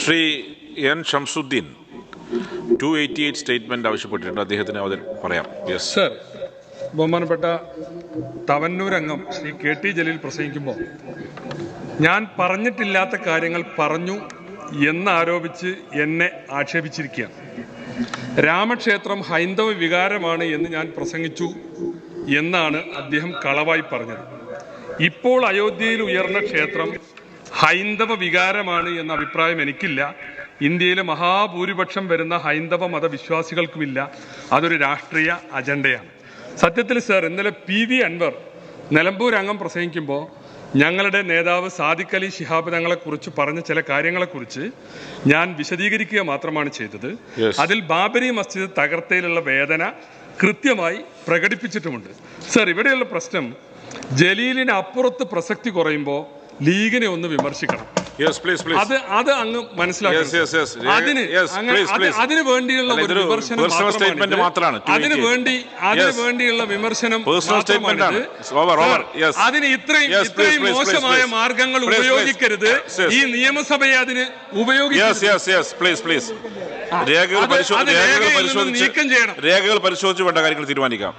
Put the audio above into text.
Shri N Shamsuddin 288 statement ആവശ്യപ്പെട്ടിട്ടുണ്ട്. അദ്ദേഹത്തിന് പറയാം. Yes sir. ബഹുമാനപ്പെട്ട തവന്നൂർ അംഗം ശ്രീ KT ജലീൽ പ്രസംഗിക്കുമ്പോൾ ഞാൻ പറഞ്ഞിട്ടില്ലാത്ത കാര്യങ്ങൾ പറഞ്ഞു എന്നാരോപിച്ച് എന്നെ ആക്ഷേപിച്ചിരിക്കുകയാണ്. രാമക്ഷേത്രം ഹൈന്ദവ വികാരമാണ് എന്ന് ഞാൻ പ്രസംഗിച്ചു എന്നാണ് അദ്ദേഹം കളവായി പറഞ്ഞത്. ഇപ്പോൾ അയോധ്യയിൽ ഉയർന്ന ക്ഷേത്രം ഹൈന്ദവ വികാരമാണ് എന്ന അഭിപ്രായം എനിക്കില്ല. ഇന്ത്യയിലെ മഹാഭൂരിപക്ഷം വരുന്ന ഹൈന്ദവ മതവിശ്വാസികൾക്കുമില്ല. അതൊരു രാഷ്ട്രീയ അജണ്ടയാണ്. സത്യത്തിൽ സർ, ഇന്നലെ PV അൻവർ നിലമ്പൂർ അംഗം പ്രസംഗിക്കുമ്പോൾ ഞങ്ങളുടെ നേതാവ് സാദിഖ് അലി ശിഹാബ് തങ്ങളെക്കുറിച്ച് പറഞ്ഞ ചില കാര്യങ്ങളെക്കുറിച്ച് ഞാൻ വിശദീകരിക്കുക മാത്രമാണ് ചെയ്തത്. അതിൽ ബാബരി മസ്ജിദ് തകർത്തയിലുള്ള വേദന കൃത്യമായി പ്രകടിപ്പിച്ചിട്ടുമുണ്ട്. സർ, ഇവിടെയുള്ള പ്രശ്നം ജലീലിന് അപ്പുറത്ത് പ്രസക്തി കുറയുമ്പോൾ ലീഗിനെ ഒന്ന് വിമർശിക്കണം. അത് അങ്ങ് മനസ്സിലാക്കണം. അതിന് വേണ്ടിയുള്ള ഒരു വിമർശനം അതിന് വേണ്ടിയുള്ള വിമർശനം അതിന് ഇത്രയും മോശമായ മാർഗങ്ങൾ ഉപയോഗിക്കരുത്. ഈ സഭയെ അതിന് നീക്കം ചെയ്യണം. രേഖകൾ പരിശോധിച്ച് വേണ്ട കാര്യങ്ങൾ തീരുമാനിക്കാം.